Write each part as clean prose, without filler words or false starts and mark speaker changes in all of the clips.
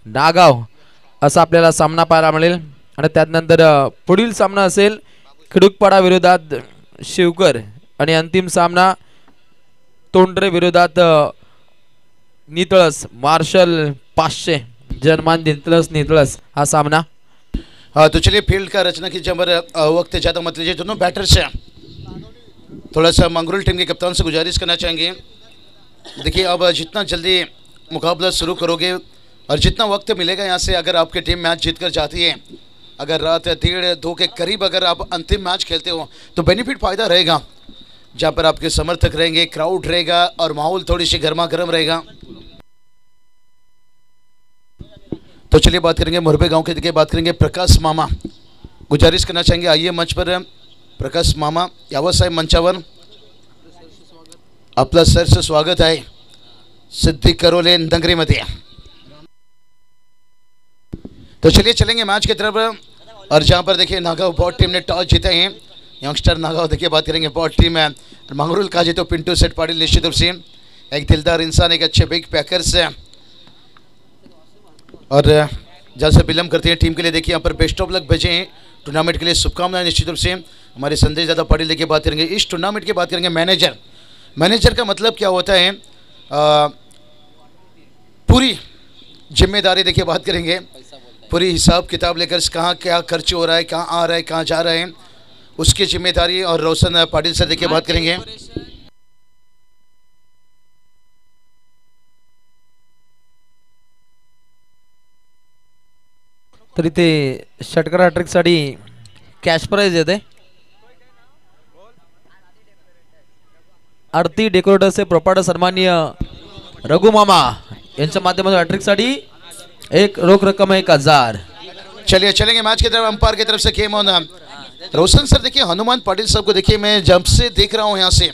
Speaker 1: नागाव असा आपल्याला सामना पाहायला मिळेल। आणि त्यानंतर पुढील सामना असेल खिडूकपाडा विरोधात शिवकर आणि अंतिम सामना तोंडरे विरोधात नितळस मार्शल 500 जनमान नितळस हा सामना।
Speaker 2: हाँ तो चलिए फील्ड का रचना की जबर वक्त ज़्यादा मत लीजिए। दोनों बैटर से थोड़ा सा मंगरूल टीम के कप्तान से गुजारिश करना चाहेंगे, देखिए अब जितना जल्दी मुकाबला शुरू करोगे और जितना वक्त मिलेगा यहाँ से, अगर आपकी टीम मैच जीत कर जाती है, अगर रात 1:30-2 के करीब अगर आप अंतिम मैच खेलते हो तो बेनिफिट फ़ायदा रहेगा, जहाँ पर आपके समर्थक रहेंगे, क्राउड रहेगा और माहौल थोड़ी सी गर्मा गर्म रहेगा। तो चलिए बात करेंगे मुरबे गांव के, देखिए बात करेंगे प्रकाश मामा। गुजारिश करना चाहेंगे आइए मंच पर प्रकाश मामा यावसाहेब मंचावर आपलं सरचं स्वागत आहे सिद्दीक करोले नगरीमध्ये। तो चलिए चलेंगे मैच की तरफ, और जहां पर देखिए नागांव बॉट टीम ने टॉस जीते हैं। यंगस्टर नागांव देखिए बात करेंगे बॉट टीम है, मंगरूल का जीतो पिंटू सेठ पाटिल निश्चित रूप से एक दिलदार इंसान, एक अच्छे बिग पैकर्स है, और जैसे बिलम करती है टीम के लिए देखिए यहाँ पर बेस्ट ऑफ लक भेजे हैं टूर्नामेंट के लिए, शुभकामनाएं निश्चित रूप से हमारे संदेश दादा पाटिल। देखिए बात करेंगे इस टूर्नामेंट की, बात करेंगे मैनेजर का मतलब क्या होता है, पूरी जिम्मेदारी देखिए बात करेंगे, पूरी हिसाब किताब लेकर कहाँ क्या खर्च हो रहा है, कहाँ आ रहा है, कहाँ जा रहा है, उसकी जिम्मेदारी। और रोशन पाटिल सर देखिए बात करेंगे
Speaker 1: तर इथे षटकार हॅट्रिकसाठी कॅश प्राइज येते। आरती डेकोरेटर्सचे प्रपाड सन्माननीय रघु मामा यांच्या माध्यमातून हॅट्रिकसाठी एक रोख रक्कम 1000।
Speaker 2: चलिए चलेंगे मैच की तरफ, अंपायर की तरफ से गेम ऑन। रोशन सर देखिए हनुमान पाटिल साहब को देखिए मैं जब से देख रहा हूँ यहाँ से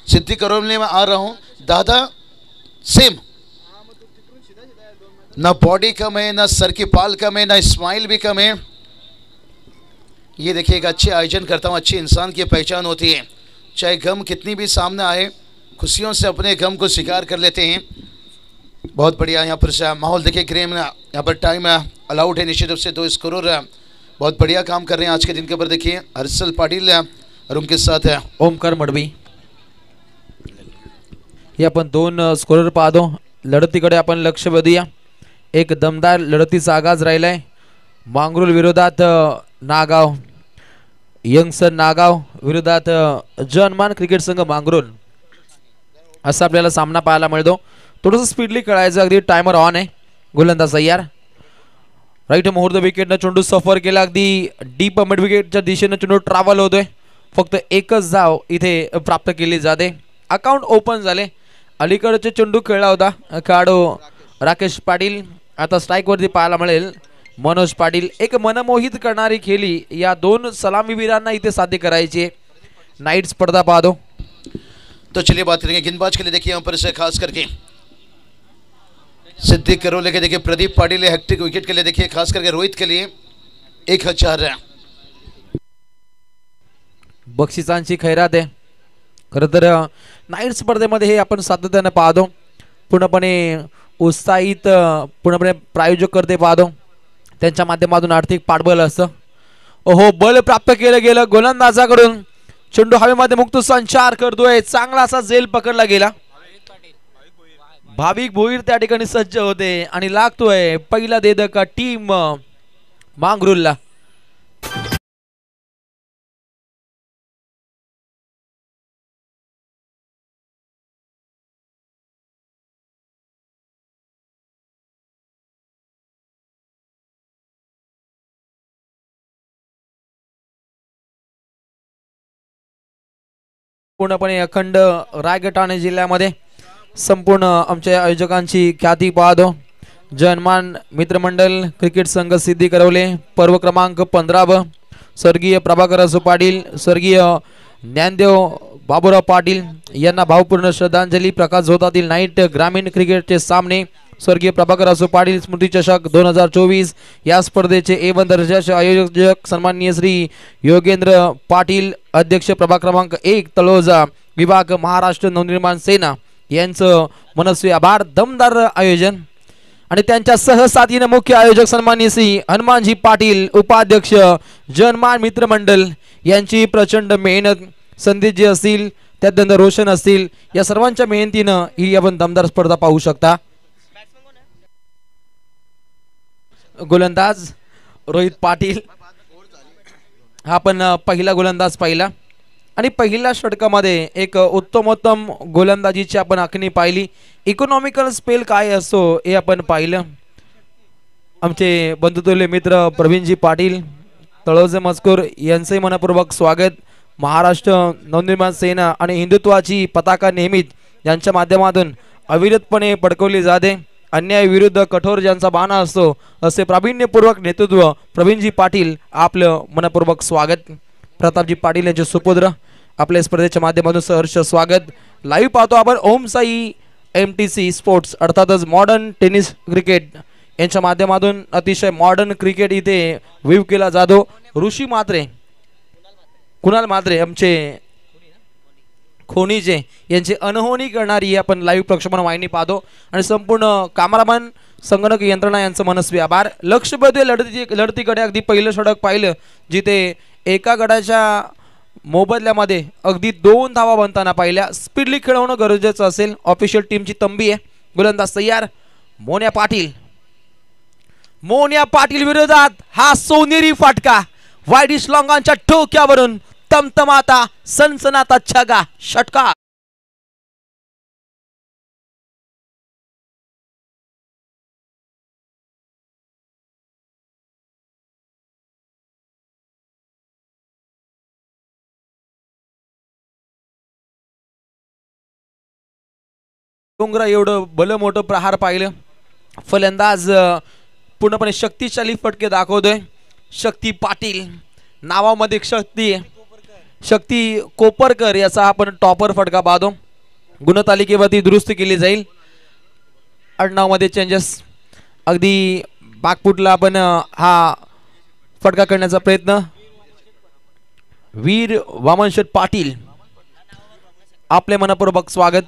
Speaker 2: सिद्दीक करोले में आ रहा हूँ, दादा सेम, ना बॉडी कम है, ना सर की पाल कम है, ना स्माइल भी कम है। ये देखिए एक अच्छे आयोजन करता हूँ, अच्छे इंसान की पहचान होती है, चाहे गम कितनी भी सामने आए खुशियों से अपने गम को स्वीकार कर लेते हैं। बहुत बढ़िया यहाँ पर माहौल देखिए ग्रेम, यहाँ पर टाइम अलाउड है निश्चित रूप से 2 स्कोर, बहुत बढ़िया काम कर रहे हैं आज के दिन के ऊपर। देखिए हर्षल पाटिल और उनके साथ है
Speaker 1: ओमकार मडवी। हे आपण 2 स्कोरर पाहतो, लढतीकडे आपण लक्ष वेधूया। एक दमदार लढतीचा आगाज राहिलाय, मांगरूल विरोधात नागाव, यंगसन नागाव विरोधात जनमान क्रिकेट संघ मांगरूल असा आपल्याला सामना पाहायला मिळतो। थोडंसं स्पीडली खेळायचं, अगदी टायमर ऑन आहे, गोलंदाज तयार, राईट मुहूर्त विकेटनं चेंडू सफर केला, अगदी डीप मिड विकेटच्या दिशेने चेंडू ट्रॅव्हल होतोय, फक्त एकच धाव इथे प्राप्त केली जाते, अकाउंट ओपन झाले। अलीकडचे चेंडू खेळला होता खेळाडू राकेश पाटील, आता स्ट्राइक वरती पाहायला मिळेल मनोज पाटील। एक मनमोहित करणारी खेळी या 2 सलामीवीरांना इथे साध्य करायची, नाइट स्पर्धा पाहतो।
Speaker 2: तो चलिए बात करेंगे गेंदबाज के लिए, देखिए यहाँ पर से खास करके सिद्दीक करोले के देखिए प्रदीप पाटिल हैट्रिक विकेट के लिए, देखिए खास करके रोहित के लिए 1000 है
Speaker 1: बक्षिसांची खैरात आहे। खरं तर नाईट स्पर्धेमध्ये हे आपण सातत्याने पाहतो, पूर्णपणे उत्साहित पूर्णपणे प्रायोजक करते पाहतो, त्यांच्या माध्यमातून आर्थिक पाठबळ असतं। ओहो बल प्राप्त केलं गेलं गोलंदाजाकडून, चेंडू हवेमध्ये मुक्त संचार करतोय, चांगला असा झेल पकडला गेला, भाविक भोईर त्या ठिकाणी सज्ज होते आणि लागतोय पहिला देदक टीम मांगरूलला। पूर्णपणे अखंड रायगड ठाणे जिल्ह्यामध्ये संपूर्ण आमच्या आयोजकांची ख्याती पाहतो। जनमान मित्रमंडळ क्रिकेट संघ सिद्धी करवले, पर्व क्रमांक 15 स्वर्गीय प्रभाकर असो पाटील, स्वर्गीय ज्ञानदेव बाबूराव पाटील यांना भावपूर्ण श्रद्धांजली। प्रकाश झोतातील नाईट ग्रामीण क्रिकेटचे सामने, स्वर्गीय प्रभाकर असो पाटील स्मृती चषक 2024 या स्पर्धेचे A1 दर्जाचे आयोजक सन्माननीय श्री योगेंद्र पाटील, अध्यक्ष प्रभाग क्रमांक 1 तळोजा विभाग महाराष्ट्र नवनिर्माण सेना यांचं मनस्वी आभार। दमदार आयोजन आणि त्यांच्या सहसाथीने मुख्य आयोजक सन्माननीय श्री हनुमानजी पाटील, उपाध्यक्ष जनमान मित्र मंडळ यांची प्रचंड मेहनत, संदेश जे असतील त्यानंतर रोशन असतील, या सर्वांच्या मेहनतीनं ही आपण दमदार स्पर्धा पाहू शकता. गोलंदाज रोहित पाटील हा पण पहिला गोलंदाज पाहिला आणि पहिल्या षटकामध्ये एक उत्तमोत्तम गोलंदाजीची आपण आखणी पाहिली. इकॉनॉमिकल स्पेल काय असतो हे आपण पाहिलं. आमचे बंधुतुल्य मित्र प्रवीणजी पाटील तळोजे मजकूर यांचे मनपूर्वक स्वागत. महाराष्ट्र नवनिर्माण सेना आणि हिंदुत्वाची पताका नेहमीच यांच्या माध्यमातून अविरतपणे पडकवली जाते. अन्याय विरुद्ध कठोर ज्यांचा बाणा असतो असे प्रावीण्यपूर्वक नेतृत्व प्रवीणजी पाटील आपलं मनपूर्वक स्वागत. प्रतापजी पाटील यांचे सुपुत्र आपल्या स्पर्धेच्या माध्यमातून सहर्ष स्वागत. लाईव्ह पाहतो आपण ओम साई MTC स्पोर्ट्स अर्थातच मॉडर्न टेनिस क्रिकेट यांच्या माध्यमातून अतिशय मॉडर्न क्रिकेट इथे व्ह्यू केला जातो. ऋषी म्हात्रे, कुणाल म्हात्रे आमचे खोनीचे यांची अनहोनी करणारी आपण लाईव्ह प्रक्षेपण वाहिनी पाहतो आणि संपूर्ण कॅमेरामॅन संगणक यंत्रणा यांचं मनस्वी आभार. लक्षवेधी लढतीकडे अगदी पहिलं षटक पाहिलं जिथे एका गटाच्या मोबदल्यामध्ये अगदी 2 धावा बनताना पाहिल्या. स्पीडली खेळवणं गरजेचं असेल. ऑफिशियल टीमची तंबी आहे. गोलंदाज तयार. मोन्या पाटील विरोधात हा सोनेरी फटका वाईडिश लॉंगांच्या ठोक्यावरून तमतमाता सनसनाता छगा षटकार. डोंगरा एवढं भलं मोठं प्रहार पाहिलं. फलंदाज पूर्णपणे शक्तिशाली फटके दाखवतोय. शक्ती पाटील नावामध्ये शक्ती कोपरकर याचा आपण टॉपर फटका पाहतो. गुणतालिकेवरती दुरुस्ती केली जाईल. आडनावामध्ये चेंजेस अगदी बागपुटला आपण हा फटका करण्याचा प्रयत्न. वीर वामनशेठ पाटील आपले मनपूर्वक स्वागत.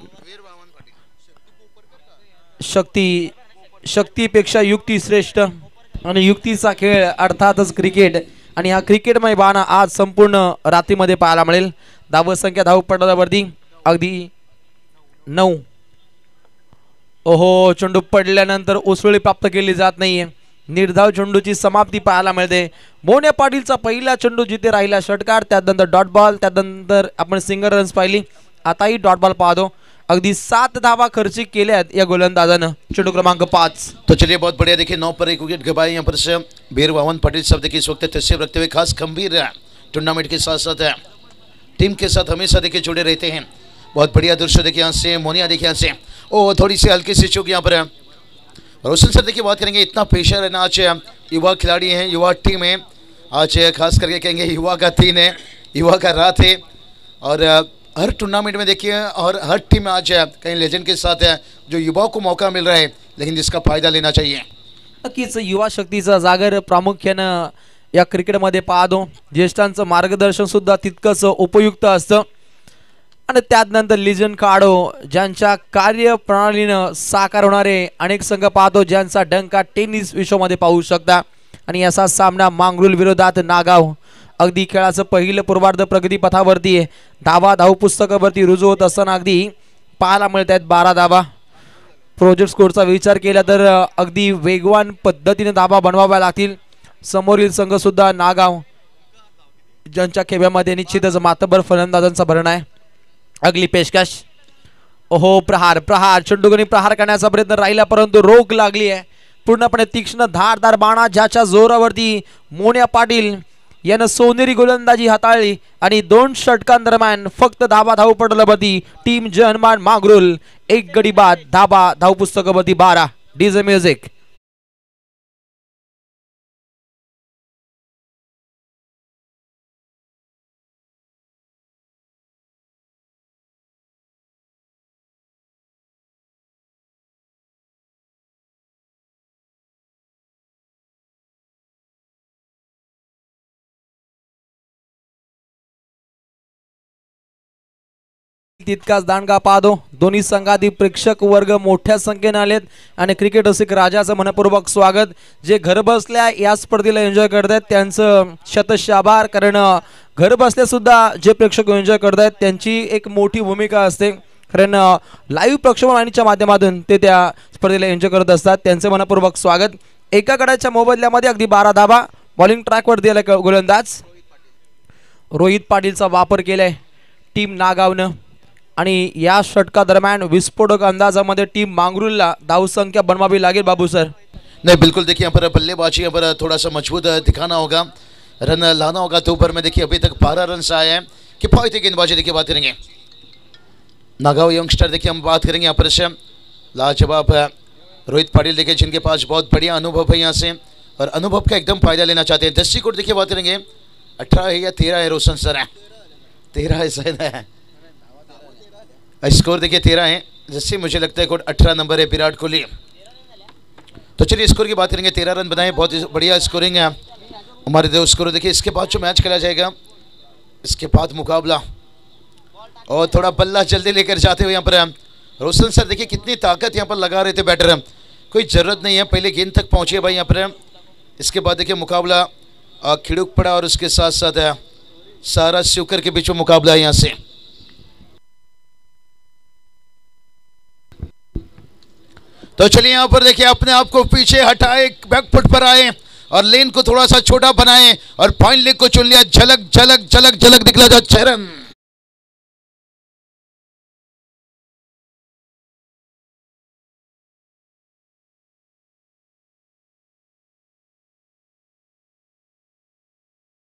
Speaker 1: शक्तीपेक्षा युक्ती श्रेष्ठ आणि युक्तीचा खेळ अर्थातच क्रिकेट आणि हा क्रिकेटमय बाणा आज संपूर्ण रात्रीमध्ये पाहायला मिळेल. धावसंख्या धावपटलावरती अगदी 9. ओहो, चेंडू पडल्यानंतर उसळी प्राप्त केली जात नाहीये. निर्धाव चेंडूची समाप्ती पाहायला मिळते. मोन्या पाटीलचा पहिला चेंडू जिथे राहिला षटकार, त्यानंतर डॉट बॉल, त्यानंतर आपण सिंगल रन्स पाहिली. आताही डॉट बॉल पाहतो. अगदी 7 धावा खर्चिक केल्यात या गोलंदाजानं. चेंडू क्रमांक 5.
Speaker 2: तो चलिए बहुत बढ़िया. देखिए 9 पर एक विकेट गवाई यहाँ पर से वीर वामन पाटिल साहब. देखिए इस वक्त तस्वीर रखते हुए खास गंभीर टूर्नामेंट के साथ साथ टीम के साथ हमेशा देखिए जुड़े रहते हैं. बहुत बढ़िया दृश्य देखिए यहाँ से. मोनिया देखिए यहाँ से ओ थोड़ी सी हल्की सी चूक यहाँ पर रोशन सर. देखिए बात करेंगे इतना प्रेशर है ना. आज युवा खिलाड़ी हैं, युवा टीम है. आज खास करके कहेंगे युवा का दिन है, युवा का रात है. और हर टूर्नामेंट में देखिए और हर टीम में आज कहीं लेजेंड के साथ है जो युवाओं को मौका मिल रहा है, लेकिन जिसका फायदा लेना चाहिए.
Speaker 1: नक्कीच युवा शक्तीचा जागर प्रामुख्यानं या क्रिकेटमध्ये पाहतो. ज्येष्ठांचं मार्गदर्शन सुद्धा तितकंच उपयुक्त असतं आणि त्यानंतर लिजन काढो ज्यांच्या कार्यप्रणालीनं साकार होणारे अनेक संघ पाहतो, ज्यांचा डंका टेनिस विश्वामध्ये पाहू शकता. आणि असा सामना मांगरुल विरोधात नागाव. अगदी खेळाचं पहिलं पूर्वार्ध प्रगतीपथावरती आहे. धाव पुस्तकावरती रुजू होत असताना अगदी पाहायला मिळत आहेत 12 धावा. प्रोजेक्ट स्कोरचा विचार केला तर अगदी वेगवान पद्धतीने धावा बनवाव्या लागतील. समोरील संघ सुद्धा नागाव ज्यांच्या खेब्यामध्ये निश्चितच मातबर फलंदाजांचा भरणा आहे. अगली पेशकश. ओहो, प्रहार चेंडूगणी प्रहार करण्याचा प्रयत्न राहिला परंतु रोख लागली आहे. पूर्णपणे तीक्ष्ण धारदार बाणा ज्याच्या जोरावरती मोन्या पाटील यानं सोनेरी गोलंदाजी हाताळली आणि 2 षटकांदरम्यान फक्त धावपटलावरती टीम जनमान मांगरुल 1 गडी बाद. धावपुस्तकावरती 12. DJ music. तितकाच दांडगा पाहतो. दोन्ही संघातील प्रेक्षक वर्ग मोठ्या संख्येने आलेत आणि क्रिकेट रसिक राजाचं मनपूर्वक स्वागत. जे घर बसल्या या स्पर्धेला एन्जॉय करतायत त्यांचं शतश आभार. कारण घर बसल्या सुद्धा जे प्रेक्षक एन्जॉय करतायत त्यांची एक मोठी भूमिका असते. कारण लाईव्ह प्रक्षेपण वाहिनीच्या माध्यमातून ते त्या स्पर्धेला एन्जॉय करत असतात. त्यांचे मनपूर्वक स्वागत. एका गडाच्या मोबदल्यामध्ये अगदी 12 धाबा. बॉलिंग ट्रॅकवर दिलाय गोलंदाज रोहित पाटीलचा वापर केलाय टीम नागावनं. आणि या षटका दरम्यान विस्फोटक अंदाजामध्ये टीम मांगरूलला धावसंख्या बनवावी लागेल. बाबू सर
Speaker 2: नहीं बिल्कुल, देखिए यहाँ पर बल्लेबाजी यहाँ पर थोड़ा सा मजबूत दिखाना होगा, रन लाना होगा. तो ऊपर में देखिए अभी तक 12 रन आए हैं. किफायती गेंदबाजी देखिए बात करेंगे नागाव यंगस्टर. देखिए हम बात करेंगे यहाँ पर से लाजवाब रोहित पाटिल देखिए जिनके पास बहुत बढ़िया अनुभव है यहाँ से और अनुभव का एकदम फायदा लेना चाहते हैं. 10 कोट देखिए बात करेंगे 18 है या 13 है रोशन सर है 13 है शायद है. स्कोर देखिए 13 है जैसे मुझे लगता है कोट 18 नंबर है विराट कोहली. तो चलिए स्कोर की बात करेंगे. 13 रन बनाए, बहुत बढ़िया स्कोरिंग है हमारे दो स्कोर. देखिए इसके बाद जो मैच खेला जाएगा इसके बाद मुकाबला और थोड़ा बल्ला जल्दी लेकर जाते हुए यहाँ पर रोशन सर देखिए कितनी ताकत यहाँ पर लगा रहे थे बैटर. कोई ज़रूरत नहीं है, पहले गेंद तक पहुँचे भाई यहाँ पर. इसके बाद देखिए मुकाबला खिड़ुक पड़ा और उसके साथ साथ सारा स्यूकर के बीच में मुकाबला यहाँ से. तो चलिए यहाँ पर देखिए अपने आप को पीछे हटाए, बैकफुट पर आए और लेन को थोड़ा सा छोटा बनाए और पॉइंट लेग को चुन लिया. झलक झलक झलक झलक निकला जा 6 रन.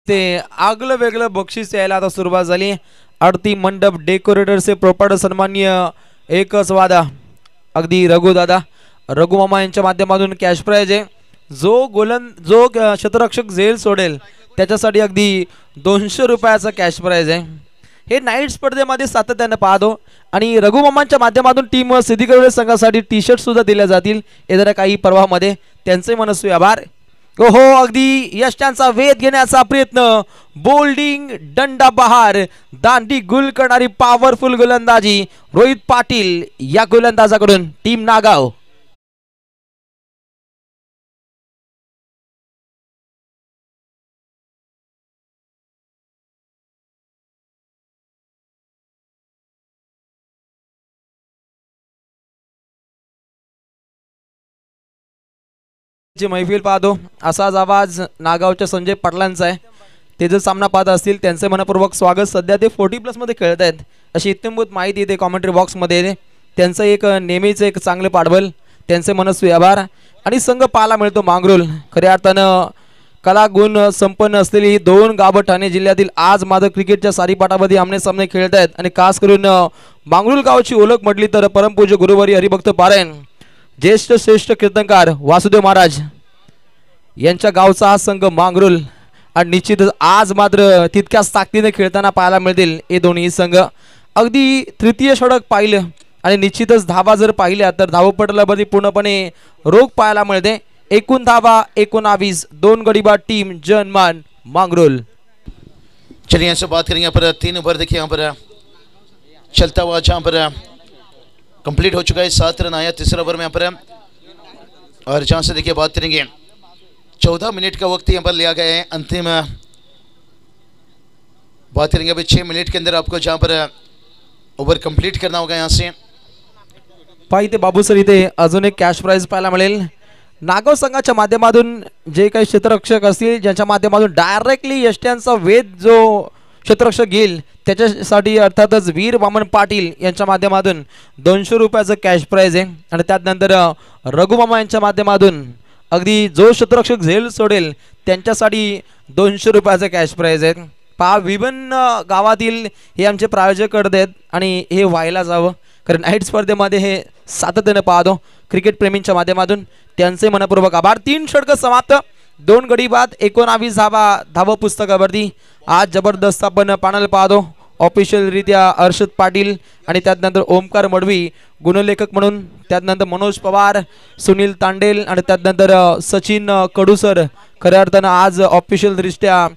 Speaker 1: ते आगलं वेगळं बक्षीस यायला आता सुरुवात झाली. आरती मंडप डेकोरेटरचे प्रॉपर्ट सन्माननीय एकच वादा अगदी रघु मामा यांच्या माध्यमातून कॅश प्राइज आहे. जो क्षेत्ररक्षक झेल सोडेल त्याच्यासाठी अगदी 200 रुपयाचा कॅश प्राइज आहे. हे नाईट स्पर्धेमध्ये सातत्याने पाहतो आणि रघु मामांच्या माध्यमातून टीम सिद्धिकरवडे संघासाठी टी शर्ट सुद्धा दिल्या जातील येणाऱ्या काही पर्वामध्ये. त्यांचे मनस्वी आभार. हो अगदी यष्टांचा वेध घेण्याचा प्रयत्न. बोल्डिंग दंडा बहार दांडी गुल करणारी पॉवरफुल गोलंदाजी रोहित पाटील या गोलंदाजाकडून टीम नागाव. मैफिल पाहतो असाच आवाज नागावच्या संजय पाटलांचा आहे. ते जर सामना पाहत असतील त्यांचे मनपूर्वक स्वागत. सध्या ते 40+ मध्ये खेळत आहेत अशी इत्यंभूत माहिती ते कॉमेंट्री बॉक्समध्ये येते. त्यांचं एक नेहमीच एक चांगले पाठबल. त्यांचे मनस्वी आभार. आणि संघ पाहायला मिळतो मांगरूल. खऱ्या अर्थानं कला गुण संपन्न असलेली ही 2 गावं ठाणे जिल्ह्यातील आज मात्र क्रिकेटच्या सारीपाटामध्ये आमने सामने खेळत आहेत. आणि खास करून मांगरूल गावची ओळख म्हटली तर परमपूज्य गुरुवारी हरिभक्त पारायण ज्येष्ठ श्रेष्ठ कीर्तनकार वासुदेव महाराज यांच्या गावचा हा संघ मांगरूल. आणि निश्चितच आज मात्र तितक्याच ताकदीने खेळताना पाहायला मिळतील हे दोन्ही संघ. अगदी तृतीय षटक पाहिलं आणि निश्चितच धावा जर पाहिल्या तर धावपटलामध्ये पूर्णपणे रोख पाहायला मिळते. एकूण धावा 19. 2 गडी बाद टीम जनमान मांगरूल.
Speaker 2: चलिए यहाँ से बात करेंगे यहाँ पर 3 ओवर देखिए यहाँ पर चलता हुआ जहाँ पर कंप्लीट हो चुका है. 7 रन आया तीसरे ओवर में यहाँ पर. और जहाँ से देखिए बात करेंगे 14 मिनट का वक्त यहाँ पर लिया गया है. अंतिम बात करेंगे अभी 6 मिनट के अंदर आपको जहाँ पर ओवर कंप्लीट करना होगा. यहाँ से
Speaker 1: पाहिजे बाबू सर इथे अजून एक कॅश प्राइज पाहायला मिळेल. नागाव संघाच्या माध्यमातून जे काही क्षेत्ररक्षक असतील ज्यांच्या माध्यमातून डायरेक्टली यष्ट्यांचा वेध जो क्षेत्ररक्षक घेईल त्याच्यासाठी अर्थातच वीर वामन पाटील यांच्या माध्यमातून 200 रुपयाचं कॅश प्राइज आहे. आणि त्यानंतर रघुमामा यांच्या माध्यमातून अगदी जो क्षेत्ररक्षक झेल सोडेल त्यांच्यासाठी 200 रुपयाचं कॅश प्राइज आहे. पहा विभिन्न गावातील हे आमचे प्रायोजक करत आहेत आणि हे व्हायला जावं कारण नाईट स्पर्धेमध्ये हे सातत्याने पाहतो क्रिकेट प्रेमींच्या माध्यमातून. त्यांचे मनपूर्वक आभार. 3 षटक समाप्त. 2 गडी बाद 19 धावा पुस्तकावरती. आज जबरदस्त आपण पॅनल पाहतो. ऑफिशियल रित्या अर्षद पाटील आणि त्यानंतर ओमकार मडवी गुणलेखक म्हणून, त्यानंतर मनोज पवार, सुनील तांडेल आणि त्यानंतर सचिन कडूसर खऱ्या अर्थानं आज ऑफिशियल दृष्ट्या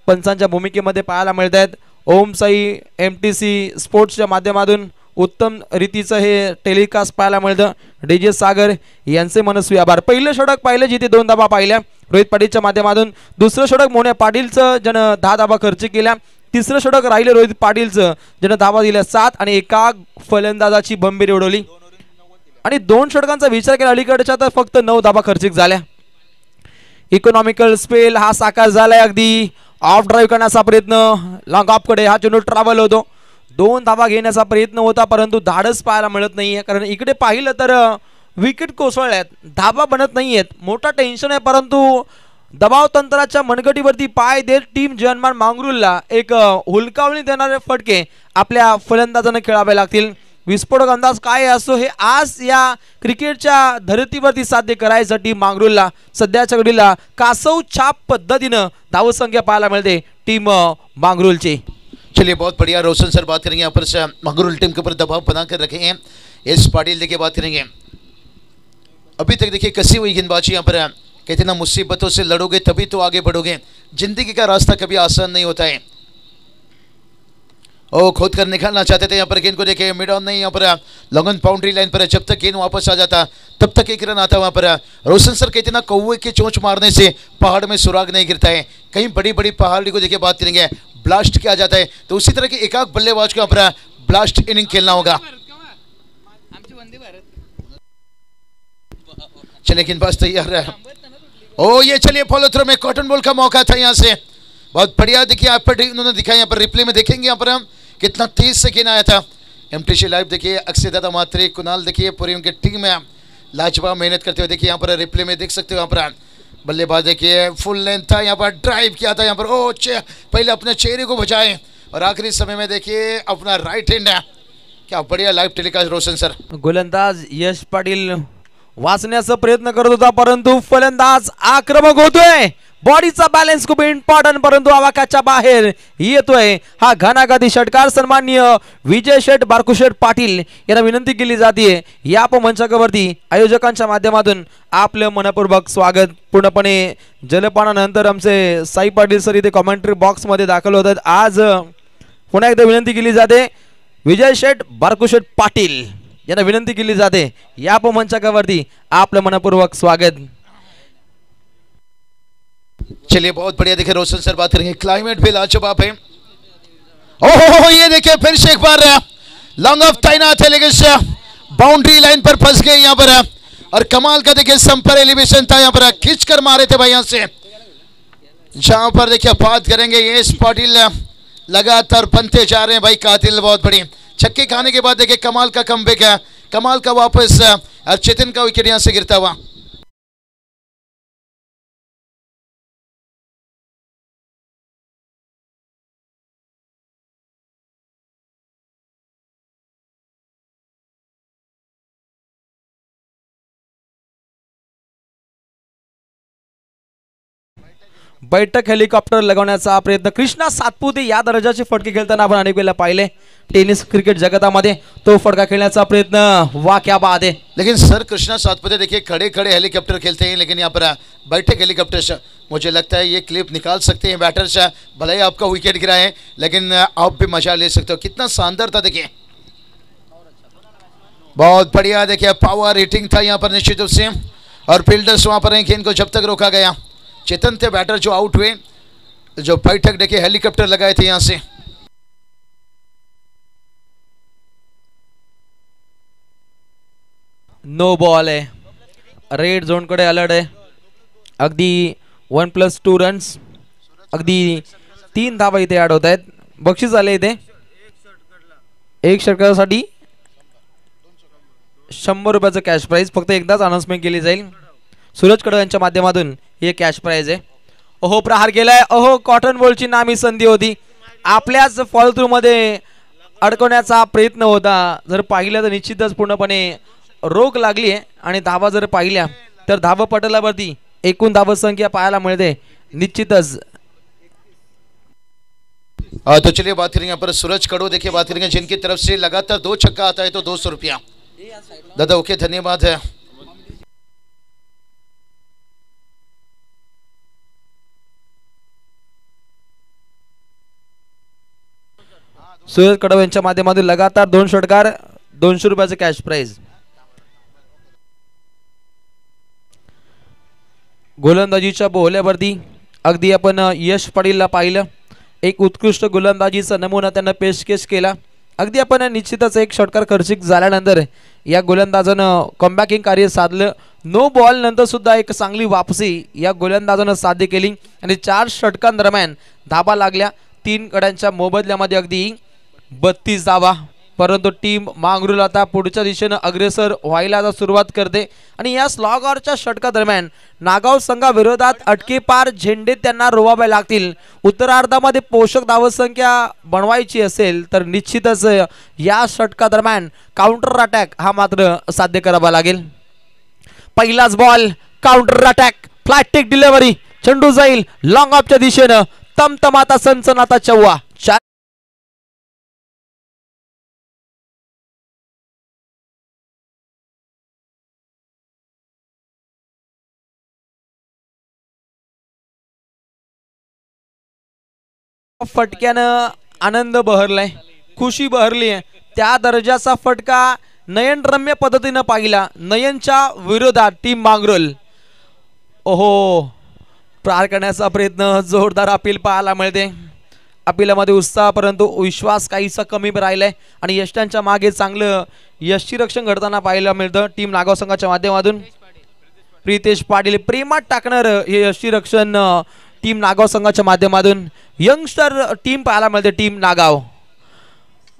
Speaker 1: पंचांच्या भूमिकेमध्ये पाहायला मिळत आहेत. ओम साई MTC स्पोर्ट्सच्या माध्यमातून उत्तम रीतीचं हे टेलिकास्ट पाहायला मिळतं. डीजे सागर यांचे मनस्वी आभार. पहिलं षटक पाहिलं जिथे 2 धाबा पाहिल्या रोहित पाटीलच्या माध्यमातून. दुसरं षटक मोन्या पाटीलचं ज्यानं 10 धाबा खर्च केल्या. तिसरं षटक राहिलं रोहित पाटीलचं ज्यानं धाबा दिल्या 7 आणि एका फलंदाजाची बंबीरी उडवली. आणि 2 षटकांचा विचार केला अलीकडच्या तर फक्त 9 धाबा खर्चिक झाल्या. इकॉनॉमिकल स्पेल हा साकार झालाय. अगदी ऑफ ड्राईव्ह करण्याचा प्रयत्न लॉंग ऑफ कडे हा चेंडू ट्रॅव्हल होतो. 2 धाबा घेण्याचा प्रयत्न होता परंतु धाडस पाहायला मिळत नाहीये. कारण इकडे पाहिलं तर विकेट कोसळल्यात, धाबा बनत नाहीयेत. मोठा टेन्शन आहे परंतु दबाव तंत्राच्या मनगटीवरती पाय देत टीम जनमान मांगरूलला एक हुलकावणी देणारे फटके आपल्या फलंदाजांना खेळावे लागतील. विस्फोटक अंदाज काय असतो हे आज या क्रिकेटच्या धरतीवरती साध्य करायसाठी मांगरूलला सध्याच्या घडीला कासव छाप पद्धतीनं धावसंख्या पाहायला मिळते टीम मांगरूलची.
Speaker 2: चलिए बहुत बढ़िया रोशन सर बात करेंगे यहाँ पर से मंगरूल टीम के ऊपर दबाव बना कर रखे हैं. एस पाटिल देखिए बात करेंगे. अभी तक देखिए कसी हुई गेंदबाजी यहाँ पर कहते ना मुसीबतों से लड़ोगे तभी तो आगे बढ़ोगे. जिंदगी का रास्ता कभी आसान नहीं होता है. ओ खोद कर निकालना चाहते थे यहाँ पर गेंद को देखे मिड ऑन नहीं यहाँ पर लॉन्ग ऑन बाउंड्री लाइन पर जब तक गेंद वापस आ जाता तब तक एक रन आता वहाँ पर. रोशन सर कहते ना कौवे की चोंच मारने से पहाड़ में सुराग नहीं गिरता है. कहीं बड़ी बड़ी पहाड़ी को देखिए बात करेंगे ब्लास्ट किया जाता है तो उसी तरह की एकाक बल्लेबाज को यहाँ पर ब्लास्ट इनिंग खेलना होगा. चलिए गेंदबाज तैयार है. ओ ये चलिए फॉलो थ्रो में कॉटन बॉल का मौका था यहाँ से. बहुत बढ़िया देखिए आप पर उन्होंने दिखाया यहाँ पर रिप्ले में देखेंगे यहाँ पर हम कितना तेज से गेंद आया था. एमटीसी लाइव देखिए अक्षय दादा मात्रे कुणाल देखिए पूरी उनकी टीम में लाजवाब मेहनत करते हुए देखिए यहाँ पर रिप्ले में देख सकते हो. यहाँ पर बल्लेबाज देखिए फुल लेंथ था यहाँ पर ड्राइव किया था यहाँ पर ओ पहले अपने चेहरे को बचाए और आखिरी समय में देखिए अपना राइट हैंड है. क्या बढ़िया लाइव टेलीकास्ट रोशन सर.
Speaker 1: गोलंदाज यश पाटील वाचण्याचा प्रयत्न करत होता परंतु फलंदाज आक्रमक होतोय. बॉडीचा बॅलन्स खूप इम्पॉर्टंट परंतु आवाकाच्या बाहेर येतोय. हा घनाघाती षटकार सन्माननीय विजय शेठ बारकुशेठ पाटील यांना विनंती केली जाते या मंचावरती आयोजकांच्या माध्यमातून आपलं मनपूर्वक स्वागत. पूर्णपणे जलपानानंतर आमचे साई पाटील सर इथे कॉमेंट्री बॉक्स मध्ये दाखल होतात. आज पुन्हा एकदा विनंती केली जाते विजय शेठ बारकुशेठ पाटील यांना विनंती केली जाते या मंचावरती आपलं मनपूर्वक स्वागत.
Speaker 2: चलिए बहुत बढ़िया देखिए रोशन सर बात करेंगे. क्लाइमेट भी लाजवाब है. ओहो ये देखिए फिर से एक बार लॉन्ग ऑफ तैनात है लेकिन बाउंड्री लाइन पर फंस गए यहाँ पर. और कमाल का देखिए संपर एलिवेशन था यहाँ पर खींच कर मारे थे भाई यहाँ से. जहां पर देखिए बात करेंगे ये पाटिल लगातार बनते जा रहे हैं भाई कातिल. बहुत बड़ी छक्के खाने के बाद देखिए कमाल का कमबैक है. कमाल का वापस और चेतन का विकेट यहाँ से गिरता हुआ.
Speaker 1: बैठक हेलिकॉप्टर लगवण्याचा प्रयत्न कृष्णा सातपुते या दर्जाचे फटके खेळताना आपण अनेक वेळा पाहिले टेनिस क्रिकेट जगतामध्ये. तो फटका खेळण्याचा प्रयत्न वाह क्या बात है.
Speaker 2: लेकिन सर कृष्णा सातपुते देखिए खड़े खड़े हेलीकॉप्टर खेलते हैं लेकिन यहाँ पर बैठक हेलीकॉप्टर से मुझे लगता है ये क्लिप निकाल सकते हैं बैटर से. भले ही आपका विकेट गिरा है लेकिन आप भी मजा ले सकते हो. कितना शानदार था देखिए. बहुत बढ़िया देखिए पावर हिटिंग था यहाँ पर निश्चित रूप से. और फील्डर्स वहाँ पर हैं गेंद को जब तक रोका गया. चेतन थे बैटर जो आउट हुए. जो बैठक देखिए हेलीकॉप्टर लगाए थे यहाँ से.
Speaker 1: नो बॉल आहे. रेड झोन कडे अलर्ट आहे. अगदी 1+2 रन्स. अगदी 3 धावा इथे ऍड होत आहेत. बक्षीस आले इथे एक षटकासाठी 100 रुपयाचं कॅश प्राइज. फक्त एकदाच अनाउन्समेंट केली जाईल. सूरज कडव यांच्या माध्यमातून हे कॅश प्राइज आहे. ओहो प्रहार केलाय. ओहो कॉटन बॉलची नामी संधी होती. आपल्याच फॉलो थ्रू मध्ये अडकवण्याचा प्रयत्न होता. जर पाहिलं तर निश्चितच पूर्णपणे रोख लागली आहे. आणि धावा जर पाहिल्या तर धावा पटलावरती एकूण धावा संख्या पाहायला मिळते निश्चितच.
Speaker 2: तो चलिए बात करेंगे यहाँ पर सूरज कड़ो देखिए बात करेंगे जिनकी तरफ से लगातार 2 छक्का आता है तो 200 रुपया. दादा ओके धन्यवाद है.
Speaker 1: सूरज कडव यांच्या माध्यमातून लगातार 2 षटकार, 200 रुपयाचे कॅश प्राइज. गोलंदाजीच्या बोहल्यावरती अगदी आपण यश पाटीलला पाहिलं. एक उत्कृष्ट गोलंदाजीचा नमुना त्यांना पेशकश केला. अगदी आपण निश्चितच एक षटकार खर्चिक झाल्यानंतर या गोलंदाजानं कमबॅकिंग कार्य साधलं. नो बॉल नंतर सुद्धा एक चांगली वापसी या गोलंदाजानं साध्य केली आणि 4 षटकांदरम्यान धाबा लागल्या. 3 गड्यांच्या मोबदल्यामध्ये अगदी 32 धावा. परंतु टीम मांगरूळ आता पुढच्या दिशेनं अग्रेसर व्हायला आता सुरुवात करते आणि या स्लॉगरच्या षटकादरम्यान नागाव संघाविरोधात अटकेपार झेंडे त्यांना रोवावे लागतील. उत्तरार्धामध्ये पोषक धावसंख्या बनवायची असेल तर निश्चितच या षटकादरम्यान काउंटर अटॅक हा मात्र साध्य करावा लागेल. पहिलाच ball, counter attack, flat take delivery, चेंडू जाईल लॉंग ऑफच्या दिशेनं. तमतमाता सनसनाता चव्वा. फटक्यानं आनंद बहरलाय, खुशी बहरली आहे. त्या दर्जाचा फटका नयनरम्य पद्धतीनं पाहिला. नयनच्या विरोधात टीम मांगरोल ओहो पार करण्याचा प्रयत्न, जोरदार अपील पाहायला मिळते. अपिलामध्ये उत्साह परंतु विश्वास काहीसा कमी राहिलाय आणि यष्टांच्या मागे चांगलं यष्टीरक्षण घडताना पाहायला मिळतं. टीम नागाव संघाच्या माध्यमातून प्रितेश पाटील प्रेमात टाकणार हे यष्टीरक्षण टीम नागाव संघाच्या माध्यमातून यंगस्टर टीम पाहायला मिळते. टीम नागाव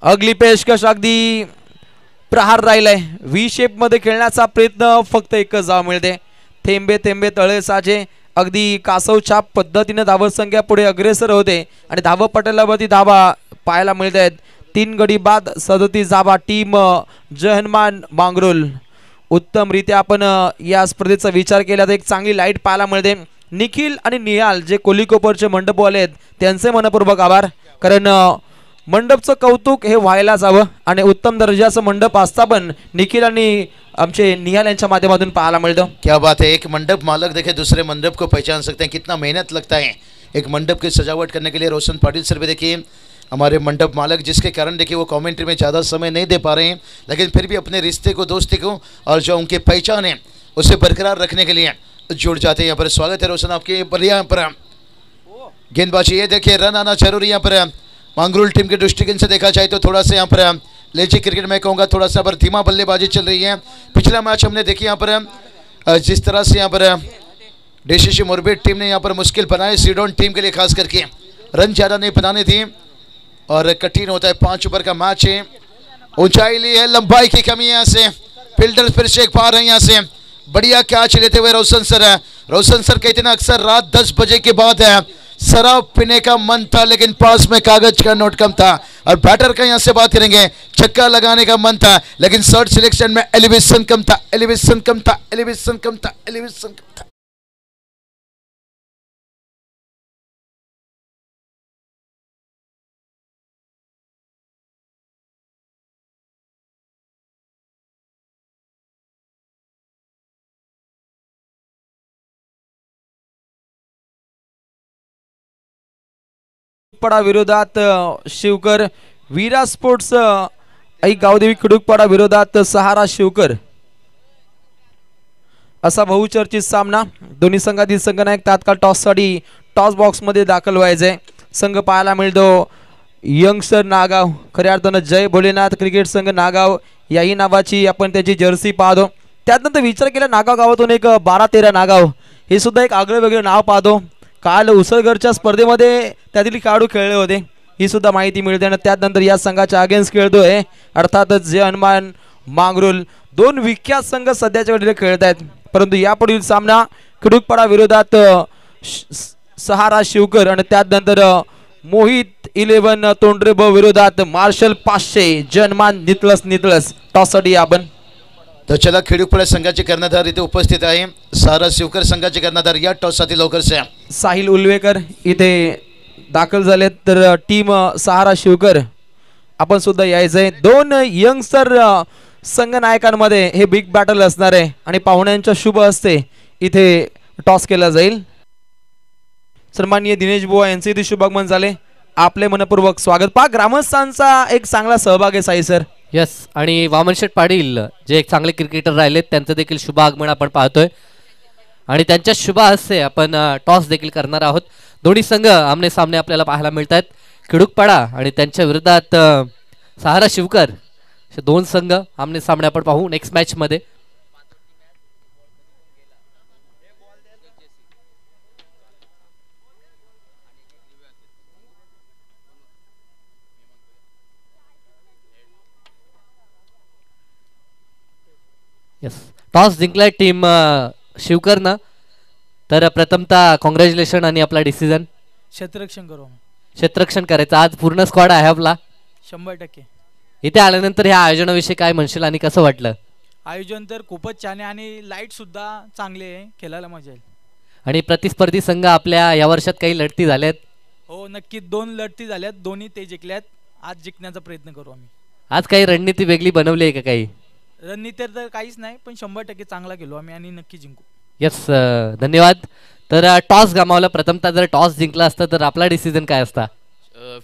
Speaker 1: अगली पेशकश अगदी प्रहार राहिलाय. व्ही शेप मध्ये खेळण्याचा प्रयत्न फक्त एकच धाव मिळते. थेंबे थेंबे तळे साचे. अगदी कासव छाप पद्धतीने धावसंख्या पुढे अग्रेसर होते आणि धावपटलावरती धावा पाहायला मिळत आहेत. 3 गडी बाद 37 धावा. टीम जहनमान मांगरोल उत्तमरित्या आपण या स्पर्धेचा विचार केला तर एक चांगली लाईट पाहायला मिळते. निखिल आणि निहाल जे कोलिकोपरचे मंडप वाले आहेत त्यांचे मनपूर्वक आभार, कारण मंडपचं कौतुक हे व्हायलाच हवं आणि उत्तम दर्जाचं मंडप असता पण निखिल आणि आमचे निहाल यांच्या माध्यमातून पाहायला मिळतं.
Speaker 2: क्या बात है. एक मंडप मालक देखे दूसरे मंडप को पहचान सकते हैं. कितना मेहनत लगता है एक मंडप की सजावट करने के लिए. रोशन पाटिल सर भी देखिए हमारे मंडप मालक, जिसके कारण देखिए वो कमेंट्री में ज़्यादा समय नहीं दे पा रहे हैं, लेकिन फिर भी अपने रिश्ते को, दोस्ती को और जो उनकी पहचान है उसे बरकरार रखने के लिए जुड़ जाते हैं. यहाँ पर स्वागत है रोशन आपके. यहाँ पर गेंदबाजी, ये देखिए रन आना जरूरी. यहाँ पर मांगरोल टीम के दृष्टिकोण से देखा जाए तो थोड़ा सा यहाँ पर लेजी क्रिकेट में कहूँगा थोड़ा सा पर धीमा बल्लेबाजी चल रही है. पिछला मैच हमने देखी यहाँ पर जिस तरह से यहाँ पर डीसीसी मुरबेट टीम ने यहाँ पर मुश्किल बनाए सीडोन टीम के लिए, खास करके रन ज़्यादा नहीं बनाने थी और कठिन होता है. 5 ओवर का मैच है. ऊंचाई ली है, लंबाई की कमी है. यहाँ से फील्डर फिर से एक पार है. यहाँ से बढ़िया कैच लेते हुए रोशन सर है. रोशन सर कहते हैं अक्सर रात 10 बजे के बाद है शराब पीने का मन था लेकिन पास में कागज का नोट कम था. और बैटर का यहाँ से बात करेंगे, छक्का लगाने का मन था लेकिन शॉट सिलेक्शन में एलिवेशन कम था, एलिवेशन कम था, एलिवेशन कम था, एलिवेशन कम था.
Speaker 1: पडा विरोधात शिवकर. वीरा स्पोर्ट्स आई गावदेवी खडूकपाडा विरोधात सहारा शिवकर असा बहुचर्चित सामना. दोन्ही संघातील संघनायक तात्काळ टॉससाठी टॉस बॉक्स मध्ये दाखल व्हायचे. संघ पाहायला मिळतो यंगस्टर नागाव, खऱ्या अर्थानं जय भोलेनाथ क्रिकेट संघ नागाव याही नावाची आपण त्याची जर्सी पाहतो. त्यानंतर विचार केला नागाव गावातून एक 12-13 नागाव हे सुद्धा एक आगळं वेगळं नाव पाहतो. काल उसळगरच्या स्पर्धेमध्ये त्यातील खेळाडू खेळले होते ही सुद्धा माहिती मिळते आणि त्यानंतर या संघाच्या अगेन्स्ट खेळतोय अर्थातच जे हनुमान मांगरोल. 2 विख्यात संघ सध्याच्या घडीला खेळत आहेत. परंतु यापुढील सामना खडूकपाडा विरोधात सहारा शिवकर आणि त्यानंतर मोहित 11 तोंडरे विरोधात मार्शल 500 जनमान नितळस. टॉससाठी आपण
Speaker 2: तर चला खडूकपाडा संघाचे कर्णधार इथे उपस्थित आहे. सहारा शिवकर संघाचे कर्णधार या टॉससाठी लवकर से
Speaker 1: साहिल उल्वेकर इथे दाखल झाले. तर टीम सहारा शिवकर आपण सुद्धा यायचंय. 2 यंगस्टर संघ नायकांमध्ये हे बिग बॅटल असणार आहे आणि पाहुण्यांच्या शुभ हस्ते इथे टॉस केला जाईल. सन्माननीय दिनेश बुवा यांचे इथे शुभागमन झाले. आपले मनपूर्वक स्वागत. पहा ग्रामस्थांचा एक चांगला सहभाग आहे साई सर.
Speaker 3: यस, आणि वामनशेठ पाटील जे एक चांगले क्रिकेटर राहिलेत त्यांचं देखील शुभ आगमन आपण पाहतोय आणि त्यांच्या शुभ हस्ते आपण टॉस देखील करणार आहोत. दोन्ही संघ आमने सामने आपल्याला पाहायला मिळत आहेत. खिडूकपाडा आणि त्यांच्या विरोधात सहारा शिवकर असे दोन संघ आमने सामने आपण पाहू नेक्स्ट मॅच मध्ये. यस, टॉस जिंकलाय टीम शिवकरनं. तर प्रथमतः कॉंग्रॅच्युलेशन आणि आपला डिसिजन.
Speaker 4: क्षेत्ररक्षण करू.
Speaker 3: क्षेत्ररक्षण करायचं. आज पूर्ण स्क्वॉड आहे आपला
Speaker 4: 100%.
Speaker 3: इथे आल्यानंतर ह्या आयोजनाविषयी काय म्हणशील आणि कसं वाटलं?
Speaker 4: आयोजन तर खूपच छान आहे आणि लाईट सुद्धा चांगले आहे, खेळायला मजा येईल.
Speaker 3: आणि प्रतिस्पर्धी संघ आपल्या या वर्षात काही लढती झाल्यात?
Speaker 4: हो नक्की 2 लढती झाल्यात, दोन्ही ते जिंकल्यात. आज जिंकण्याचा प्रयत्न करू आम्ही.
Speaker 3: आज काही रणनीती वेगळी बनवली आहे का काही?
Speaker 4: रणनीती तर काहीच नाही, पण 100% चांगला खेळू आम्ही आणि नक्की जिंकू.
Speaker 3: यस, धन्यवाद. तर टॉस गमावला. प्रथमतः जर टॉस जिंकला असता तर आपला डिसिजन काय असता?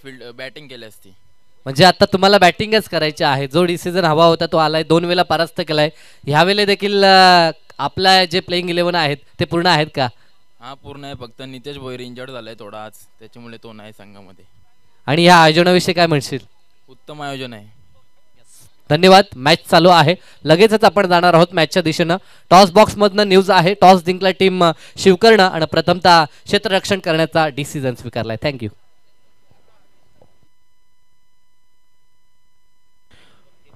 Speaker 5: फील्ड बॅटिंग केली असती.
Speaker 3: म्हणजे आता तुम्हाला बॅटिंगच करायची आहे. जो डिसिजन हवा होता तो आलाय. 2 वेळा परास्त केलाय. ह्यावेळेला देखील आपला जे प्लेइंग 11 आहेत ते पूर्ण आहेत का?
Speaker 5: हा पूर्ण आहे, फक्त नितेश भोईर इंजर्ड झालाय थोडा आज, त्याच्यामुळे तो नाही संघामध्ये.
Speaker 3: आणि ह्या आयोजनाविषयी काय म्हणशील?
Speaker 5: उत्तम आयोजन आहे.
Speaker 3: धन्यवाद. मॅच चालू आहे. लगेचच आपण जाणार आहोत मॅचच्या दिशेनं. टॉस बॉक्स मधनं न्यूज आहे. टॉस जिंकला टीम शिवकर्ण आणि प्रथमतः क्षेत्ररक्षण करण्याचा डिसिजन स्वीकारलाय. थँक्यू.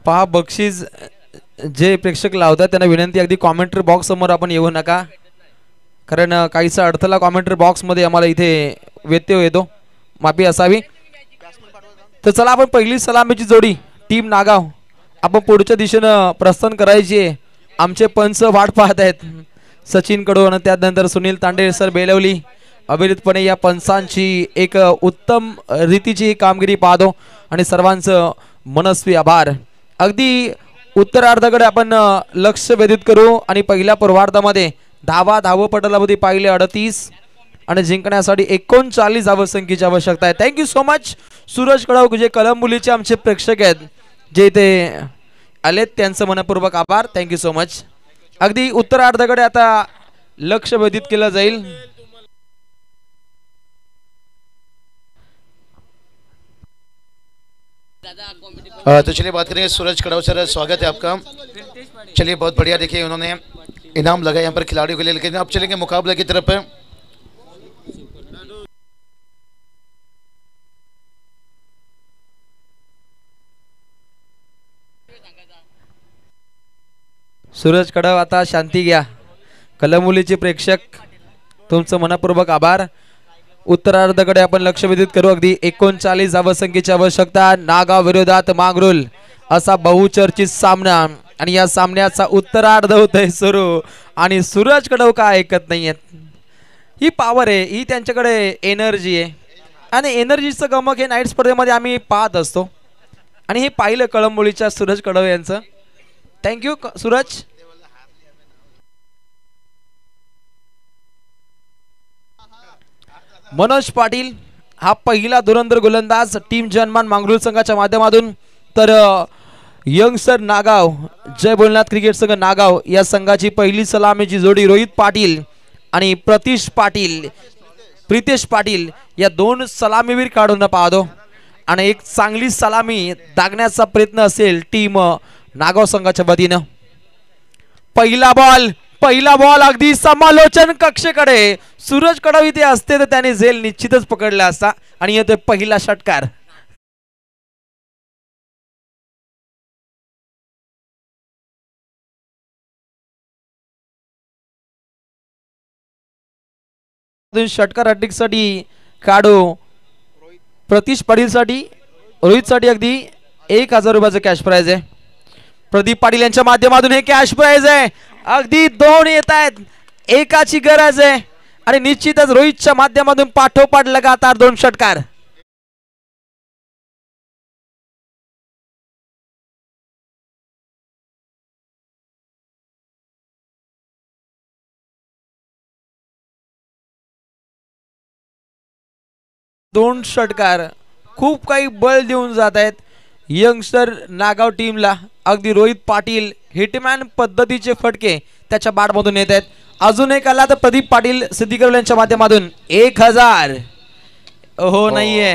Speaker 1: पहा बक्षीस जे प्रेक्षक लावतात त्यांना विनंती, अगदी कॉमेंट्री बॉक्स समोर आपण येऊ नका, कारण काहीसा अडथळा कॉमेंट्री बॉक्स मध्ये आम्हाला इथे व्यत्यय येतो, माफी असावी. तर चला आपण पहिली सलामीची जोडी टीम नागाव आपण पुढच्या दिशेनं प्रस्थान करायची आहे. आमचे पंच वाट पाहत आहेत, सचिन कडून आणि त्यानंतर सुनील तांडे सर बेलवली. अविरतपणे या पंचांची एक उत्तम रीतीची कामगिरी पाहतो आणि सर्वांचं मनस्वी आभार. अगदी उत्तरार्धाकडे आपण लक्ष वेधित करू आणि पहिल्या पूर्वार्धामध्ये धावपटलामध्ये पाहिले 38 आणि जिंकण्यासाठी 39 धावसंख्येची आवश्यकता आहे. थँक्यू सो मच सूरज कडाव जे कलंबुलीचे आमचे प्रेक्षक आहेत जे इथे आलेत, त्यांचं मनपूर्वक आभार. Thank you so much. अगदी उत्तरार्धाकडे आता लक्ष वेधित केलं जाईल.
Speaker 2: तो चलिए बात करेंगे सूरज कड़ाव सर, स्वागत है आपका. चलिए बहुत बढ़िया. देखिए उन्होंने इनाम लगा यहाँ पर खिलाड़ियों के लिए, लेकिन अब चलेंगे मुकाबले की तरफ.
Speaker 1: सूरज कडाव आता शांती घ्या. कलमुलीचे प्रेक्षक तुमचं मनपूर्वक आभार. उत्तरार्धाकडे आपण लक्ष वेधित करू. अगदी 39 धावसंख्येची आवश्यकता. नागाव विरोधात मांगरुल असा बहुचर्चित सामना आणि या सामन्याचा उत्तरार्ध होतोय सुरू आणि सूरज कडाव का ऐकत नाहीयेत. ही पॉवर आहे, ही त्यांच्याकडे एनर्जी आहे आणि एनर्जीचं गमक हे नाईट स्पर्धेमध्ये आम्ही पाहत असतो आणि हे पाहिलं कळंबोलीच्या सूरज कडाव यांचं. थँक्यू सूरज. मनोज पाटील हा पहिला धुरंधर गोलंदाज टीम जनमान मांगरूळ संघाच्या माध्यमातून. तर यंगस्टर नागाव जय भोलेनाथ क्रिकेट संघ नागाव या संघाची पहिली सलामीची जोडी रोहित पाटील आणि प्रितेश पाटील या 2 सलामीवीर काढून पाहतो आणि एक चांगली सलामी दागण्याचा प्रयत्न असेल टीम नागाव संघाच्या वतीनं. पहिला बॉल अगदी समालोचन कक्षेकडे. सूरज कडाव इथे असते तर त्याने झेल निश्चितच पकडला असता आणि येतोय पहिला षटकार. षटकार हॅट्रिकसाठी काढू प्रतीश पाटील साठी, रोहित साठी अगदी 1000 रुपयाचं कॅश प्राइज आहे. प्रदीप पाटील यांच्या माध्यमातून हे कॅश प्राइज आहे. अगदी 2 येत आहेत, एकाची गरज आहे आणि निश्चितच रोहितच्या माध्यमातून पाठोपाठ लगातार 2 षटकार. दोन षटकार खूप काही बळ देऊन जात आहेत यंगस्टर नागाव टीमला. अगदी रोहित पाटील हिटमॅन पद्धतीचे फटके त्याच्या बॅटमधून येत आहेत. अजून एक आला तर प्रदीप पाटील सिद्दीकर यांच्या माध्यमातून 1000. हो नाहीये.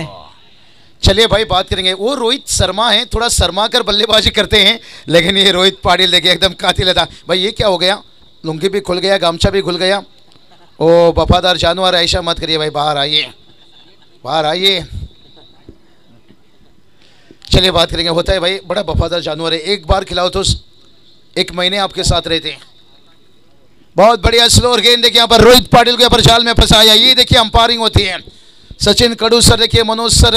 Speaker 2: चलिए भाई बात करेंगे, वो रोहित शर्मा है, थोड़ा शर्मा कर बल्लेबाजी करते हैं, लेकिन ये रोहित पाटिल देखिए एकदम कातिल था भाई. ये क्या हो गया, लुंगी भी खुल गया, गामछा भी खुल गया. ओ वफादार जानवर, ऐसा मत करिए भाई, बाहर आइए, बाहर आइए. चलिए बात करेंगे, होता है भाई, बड़ा वफादार जानवर है, एक बार खिलाओ तो 1 महीने आपके साथ रहते हैं. बहुत बढ़िया स्लोअर गेंद देखिए यहाँ पर रोहित पाटिल को यहाँ पर जाल में फंसाया. ये देखिए अंपायरिंग होती है, सचिन कडू सर देखिए, मनोज सर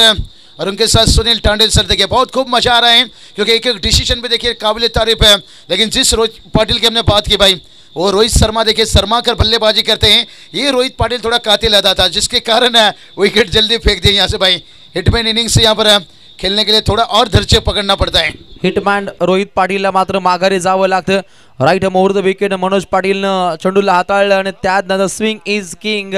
Speaker 2: और उनके साथ सुनील टांडेल सर देखिए, बहुत खूब मजा आ रहा है क्योंकि एक एक डिसीजन पे देखिए काबिल तारीफ है. लेकिन जिस रोहित पाटिल की हमने बात की भाई, वो रोहित शर्मा देखिए शर्मा कर बल्लेबाजी करते हैं. ये रोहित पाटिल थोड़ा कातिल अदा था जिसके कारण विकेट जल्दी फेंक दिए यहाँ से भाई. हिटमैन इनिंग्स यहाँ पर खेलने के लिए थोड़ा और धैर्य पकड़ना पड़ता है.
Speaker 1: हिटमॅन रोहित पाटीलला मात्र माघारी जावं लागतं. Right more the wicket Manoj पाटीलनं चेंडूला हाताळलं आणि त्यानंतर स्विंग इज किंग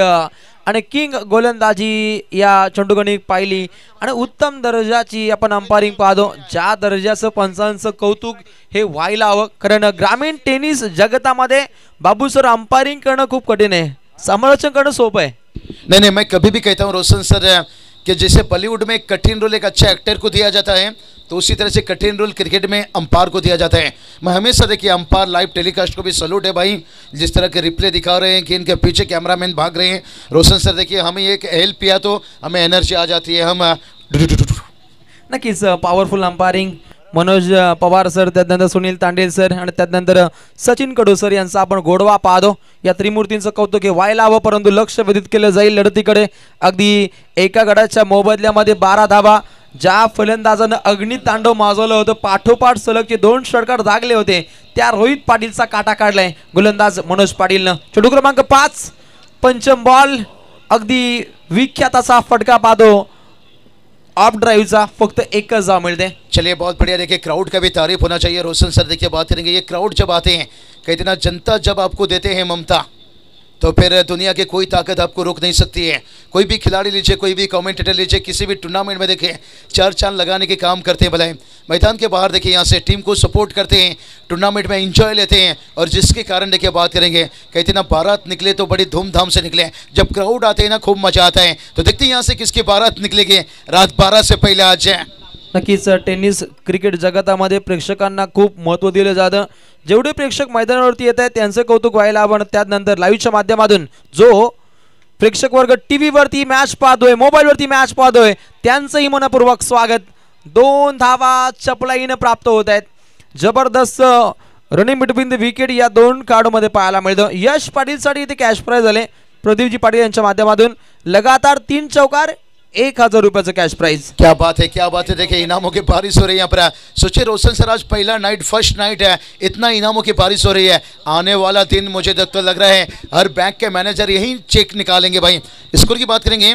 Speaker 1: आणि किंग गोलंदाजी या चेंडूगणी पाहिली आणि उत्तम दर्जाची आपण अंपायरिंग पाहतो. ज्या दर्जाचं पंचांचं कौतुक हे व्हायला हवं, कारण ग्रामीण टेनिस जगतामध्ये बाबू सर अंपायरिंग करणं खूप कठीण आहे, समालोचन करणं सोपं आहे.
Speaker 2: नहीं नहीं, मैं कभी भी कहता हूँ रोशन सर कि जैसे बॉलीवुड में एक कठिन रोल एक अच्छा एक्टर को दिया जाता है, तो उसी तरह से कठिन रोल क्रिकेट में अंपायर को दिया जाता है. मैं हमेशा देखिए अंपायर लाइव टेलीकास्ट को भी सैल्यूट है भाई, जिस तरह के रिप्ले दिखा रहे हैं कि इनके पीछे कैमरामैन भाग रहे हैं. रोशन सर देखिए, हमें एक हेल्प किया तो हमें एनर्जी आ जाती है, हम
Speaker 1: नक्कीच powerful umpiring Manoj Pawar sir, त्यानंतर सुनील तांडेल सर आणि त्यानंतर सचिन कडू सर यांचा आपण गोडवा पाहतो. या त्रिमूर्तींचं कौतुक हे व्हायला हवं, परंतु लक्ष वेधित केलं जाईल लढतीकडे. अगदी एका गडाच्या मोबदल्यामध्ये 12 धावा. ज्या फलंदाजानं अग्नितांडव माजवलं होतं, पाठोपाठ सलगचे 2 षटकार दागले होते, त्या रोहित पाटीलचा काटा काढलाय गोलंदाज मनोज पाटीलनं. चेंडू क्रमांक 5 पंचम बॉल. अगदी विख्यात असा फटका पाहतो ऑफ ड्राइवचा, फक्त एकच धाव मिळते.
Speaker 2: चलिए बहुत बढ़िया. देखिए क्राउड का भी तारीफ होना चाहिए. रोशन सर देखिए बात करेंगे, ये क्राउड जब आते हैं, कहते ना जनता जब आपको देते हैं ममता, तो फिर दुनिया की कोई ताकत आपको रोक नहीं सकती है. कोई भी खिलाड़ी लीजिए, कोई भी कमेंटेटर लीजिए, किसी भी टूर्नामेंट में देखिए 4 चांद लगाने के काम करते हैं. भले मैदान के बाहर देखिए यहाँ से टीम को सपोर्ट करते हैं, टूर्नामेंट में एंजॉय लेते हैं, और जिसके कारण देखिए बात करेंगे, कहते ना बारात निकले तो बड़ी धूमधाम से निकले. जब क्राउड आते हैं ना खूब मजा आता है. तो देखते हैं यहाँ से किसकी बारात निकलेगी रात 12 से पहले आज.
Speaker 1: नक्कीच टेनिस क्रिकेट जगतामध्ये प्रेक्षकांना खूप महत्त्व दिलं जातं. जेवढे प्रेक्षक मैदानावरती येत आहेत त्यांचं कौतुक व्हायला हवं. त्यानंतर लाईव्हच्या माध्यमातून जो प्रेक्षक वर्ग टीव्हीवरती मॅच पाहतोय, मोबाईलवरती मॅच पाहतोय, त्यांचंही मनपूर्वक स्वागत. 2 धावा चपलाईनं प्राप्त होत आहेत. जबरदस्त रनिंग बिटवीन द विकेट या 2 खेळाडूंमध्ये पाहायला मिळतं. यश पाटीलसाठी इथे कॅश प्राइज झाले प्रदीपजी पाटील यांच्या माध्यमातून. लगातार 3 चौकार, 1000 रुपयाचं कॅश प्राइज.
Speaker 2: क्या बात है, क्या बात है. देखिए इनामों की बारिश हो रही है यहाँ पर. सोचिए रोशन सर, आज पहला नाइट, फर्स्ट नाइट है, इतना इनामों की बारिश हो रही है. आने वाला दिन मुझे तो लग रहा है हर बैंक के मैनेजर यही चेक निकालेंगे भाई. स्कोर की बात करेंगे,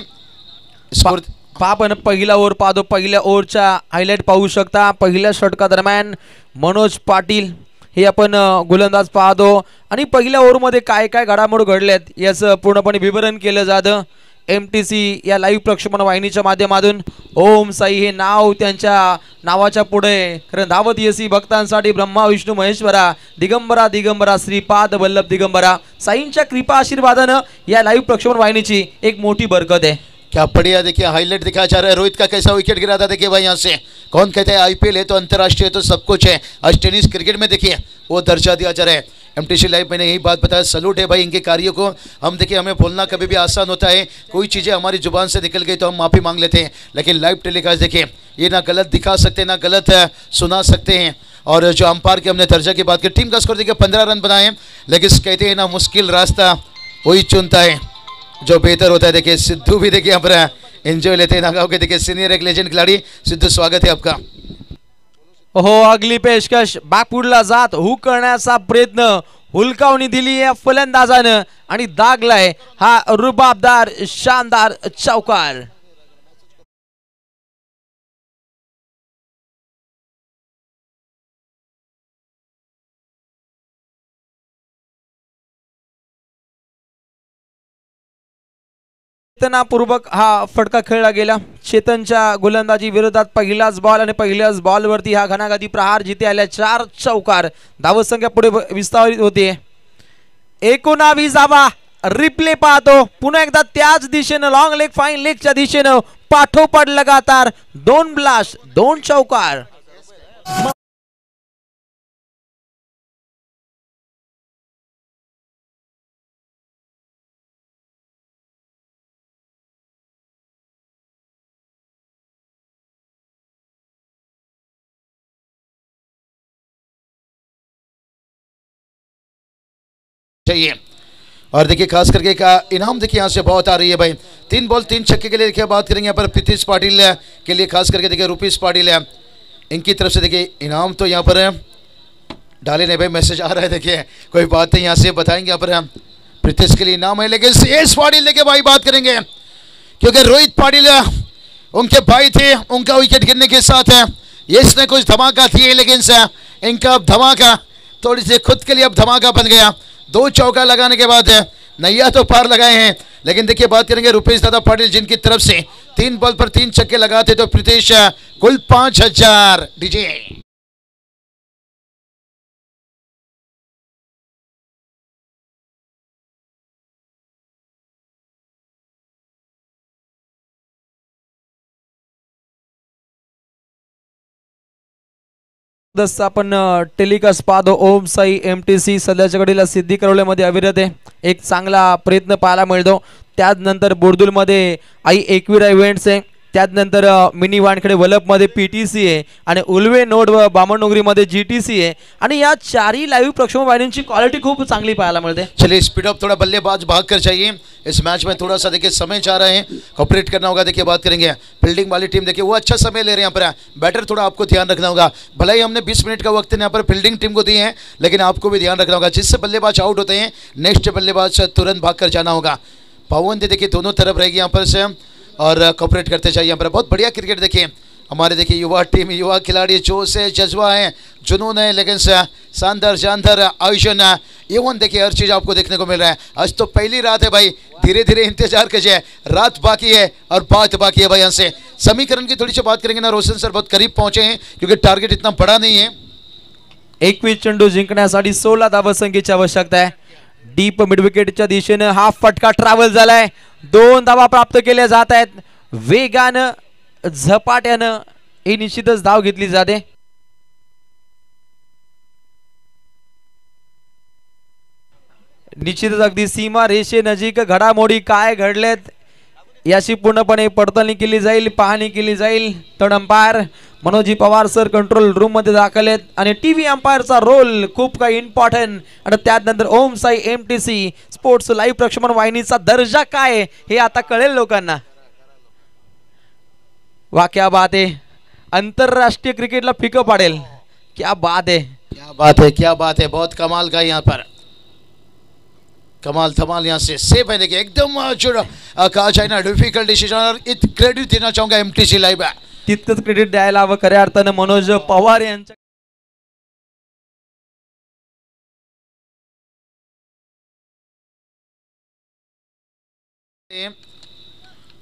Speaker 2: स्कोर
Speaker 1: आपण पहिला ओव्हर पाहतो. पहिल्या ओव्हरच्या हायलाइट पाहू शकता. पहिल्या षटका दरम्यान मनोज पाटील हे आपण गोलंदाज पाहतो आणि पहिल्या ओव्हरमध्ये काय काय घडामोडी घडल्यात याचं पूर्णपणे विवरण केलं जातं MTC या लाईव्ह प्रक्षेपण वाहिनीच्या माध्यमातून. ओम साई हे नाव त्यांच्या नावाच्या पुढे कारण धावत येसी भक्तांसाठी ब्रह्मा विष्णू महेश्वरा, दिगंबरा दिगंबरा, श्रीपाद वल्लभ दिगंबरा. साईंच्या कृपा आशीर्वादानं या लाईव्ह प्रक्षेपण वाहिनीची एक मोठी बरकत है.
Speaker 2: क्या बढ़िया. देखिए हाईलाइट दिखाया जा रहा है, रोहित का कैसा विकेट गिरा था. देखिए भाई यहाँ से कौन कहते हैं IPL है तो अंतर्राष्ट्रीय तो सब कुछ है. आज टेनिस क्रिकेट में देखिए वो दर्जा दिया जा रहा है. MTC लाइव मैंने यही बात बताया, सलूट है भाई इनके कार्यों को. हम देखिए हमें बोलना कभी भी आसान होता है, कोई चीज़ें हमारी जुबान से निकल गई तो हम माफ़ी मांग लेते हैं, लेकिन लाइव टेलीकास्ट देखिए ये ना गलत दिखा सकते ना गलत सुना सकते हैं. और जो अंपायर के हमने दर्जा की बात की, टीम का स्कोर देखिए 15 रन बनाए, लेकिन कहते हैं ना मुश्किल रास्ता वही चुनता है जो बेहतर होता है. देखिए सिद्धू भी देखिए यहाँ पर एंजॉय लेते हैं. नागांव के देखिए सीनियर एक लेजेंड खिलाड़ी सिद्धू, स्वागत है आपका.
Speaker 1: हो, अगली पेशकश बॅकफुटला जात हुक करण्याचा प्रयत्न हुलकावणी दिली या फलंदाजानं आणि दागलाय हा रुबाबदार शानदार चौकार. चेतनापूर्वक हा फटका खेळला गेला. चेतनच्या गोलंदाजी विरोधात पहिलाच बॉल आणि पहिल्याच बॉलवरती हा घणाघाती प्रहार जिथे आल्या 4 चौकार. धावसंख्या पुढे विस्तारित होते. 19 धावा. रिप्ले पाहतो पुन्हा एकदा त्याच दिशेनं लॉंग लेग फाईन लेगच्या दिशेनं पाठोपाठ लगातार 2 ब्लास्ट 2 चौकार.
Speaker 2: चाहिए और देखिए खास करके का इनाम देखिए यहाँ से बहुत आ रही है भाई. 3 बॉल 3 छक्के के लिए देखिए बात करेंगे यहाँ पर प्रीतिश पाटिल के लिए खास करके देखिए रुपीस पाटिल है इनकी तरफ से देखिए इनाम तो यहाँ पर डाले नहीं भाई. मैसेज आ रहा है देखिए कोई बात नहीं यहाँ से बताएंगे यहाँ पर प्रीतिश के लिए इनाम है. लेकिन एस पाटिल लेके भाई बात करेंगे क्योंकि रोहित पाटिल उनके भाई थे. उनका विकेट गिरने के साथ यश ने कुछ धमाका दिए लेकिन इनका धमाका थोड़ी सी खुद के लिए अब धमाका बन गया. 2 चौका लगाने के बाद नैया तो पार लगाए हैं. लेकिन देखिए बात करेंगे रुपेश दादा पाटिल जिनकी तरफ से 3 बॉल पर 3 छक्के लगाते तो प्रीतिश कुल 5000 डीजे.
Speaker 1: दस आपण टेलिकास्ट पाहतो. ओम साई MTC सध्याच्या घडीला सिद्धी करवल्यामध्ये अविरत आहे. एक चांगला प्रयत्न पाहायला मिळतो. त्यानंतर बोर्दुलमध्ये आई एकविरा इव्हेंट्स आहे. त्यानंतर मिनी वानखेडे वलपमध्ये PTC आहे आणि उल्वे नोड व बामणडोंगरीमध्ये GTC आहे आणि या चारही लाईव्ह प्रक्षेपण वाहिनींची क्वालिटी खूप चांगली पाहायला मिळते.
Speaker 2: चलिए स्पीड अप थोड़ा बल्लेबाज भाग कर चाहिए. इस मैच में थोड़ा सा देखिए समय चाह रहे हैं कॉपरेट करना होगा. देखिए बात करेंगे फील्डिंग वाली टीम देखिए वो अच्छा समय ले रहे हैं यहाँ पर. बैटर थोड़ा आपको ध्यान रखना होगा. भले ही हमने 20 मिनट का वक्त यहाँ पर फील्डिंग टीम को दिए हैं लेकिन आपको भी ध्यान रखना होगा जिससे बल्लेबाज आउट होते हैं नेक्स्ट बल्लेबाज तुरंत भाग कर जाना होगा. पवन देखिए दोनों तरफ रहेगी यहाँ पर से और कॉपरेट करते चाहिए यहाँ पर. बहुत बढ़िया क्रिकेट देखिए हमारे देखिए युवा टीम युवा खिलाड़ी जोश है जज्बा है जुनून है लेकिन शानदार शानदार आयोजन एवं देखिए हर चीज़ आपको देखने को मिल रहा है. आज तो पहली रात है भाई. धीरे धीरे इंतजार कीजिए. रात बाकी है और बात बाकी है भाई. यहाँ से समीकरण की थोड़ी सी बात करेंगे ना. रोशन सर बहुत करीब पहुंचे हैं क्योंकि टारगेट इतना बड़ा नहीं है.
Speaker 1: 21 चेंडू जिंकण्यासाठी 16 धावसंख्येची आवश्यकता आहे. डीप मिडविकेटच्या दिशेने हा फटका ट्रॅव्हल झालाय. 2 धावा प्राप्त केल्या जात आहेत. वेगानं झपाट्यानं ही निश्चितच धाव घेतली जाते. निश्चितच अगदी सीमा रेषे नजीक घडामोडी काय घडलेत याची पूर्णपणे पडताळणी केली जाईल पाहणी केली जाईल. तर अंपायर मनोजी पवार सर कंट्रोल रूम मध्ये दाखल आहेत आणि टीव्ही अंपायरचा रोल खूप काही इम्पॉर्टंट. आणि त्यानंतर ओम साई MTC स्पोर्ट्स लाईव्ह प्रक्षेपण वाहिनीचा दर्जा काय हे आता कळेल लोकांना. वाह क्या बात है. अंतरराष्ट्रीय क्रिकेटला फिकं पाडेल. क्या बात है
Speaker 2: क्या बात है क्या बात है. बहुत कमाल का यहाँ पर कमाल धमाल यहाँ से सेफ है देखिए एकदम जो कहा जाए ना डिफिकल्ट डिसीजन. और क्रेडिट देना चाहूंगा MTC लाइव
Speaker 1: तितकंच क्रेडिट द्यायला हवं खऱ्या अर्थानं मनोज पवार यांच्या.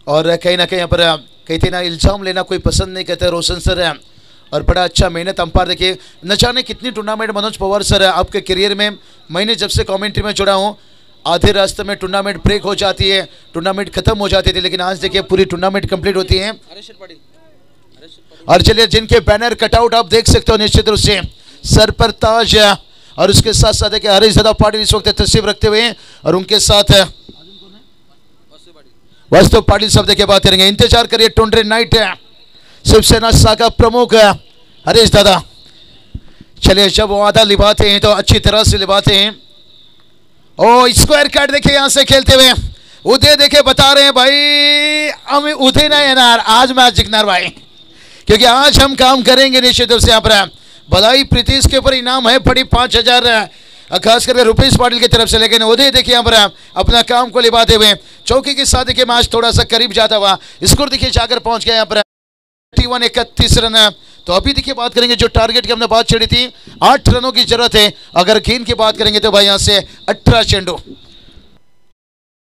Speaker 2: और कहीं ना कहीं यहाँ पर कहते ना इल्जाम लेना कोई पसंद नहीं करते रोशन सर है. और बड़ा अच्छा मेहनत अंपायर देखिए न जाने कितनी टूर्नामेंट मनोज पवार सर आपके करियर में. मैंने जब से कमेंट्री में जुड़ा हूँ आधे रास्ते में टूर्नामेंट ब्रेक हो जाती है टूर्नामेंट खत्म हो जाती थी लेकिन आज देखिए पूरी टूर्नामेंट कंप्लीट होती है. और चलिए जिनके बैनर कटआउट आप देख सकते हो निश्चित रूप से सर पर ताज और उसके साथ साथ देखिए हरीश दादा पाटिल इस वक्त तस्वीर रखते हुए और उनके साथ वास्तव पाटिल सब देखिए बात करेंगे. इंतजार करिए टोंड्रे नाइट शिवसेना शाखा प्रमुख हरीश दादा. चलिए जब वो वादा निभाते हैं तो अच्छी तरह से निभाते हैं. ओ स्क्वायर कार्ड देखिए यहाँ से खेलते हुए उदय देखिए बता रहे हैं भाई हम उदय ना येणार आज मैच जिंकणार भाई क्योंकि आज हम काम करेंगे निश्चित रूप से. यहाँ पर बधाई प्रीतिश के ऊपर इनाम है बड़ी 5000 खास करके रुपेश पाटिल की तरफ से. लेकिन उदय देखिए यहाँ पर अपना काम को निभाते हुए चौकी के साथ देखिए मैच थोड़ा सा करीब जाता हुआ स्कोर देखिए जाकर पहुंच गया यहाँ पर 31 रन. तो अभी देखिए बात करेंगे जो टारगेट की हमने बात छेड़ी थी 8 रनों की जरूरत है. अगर गेंद की बात करेंगे तो भाई यहाँ से 18 चेंडू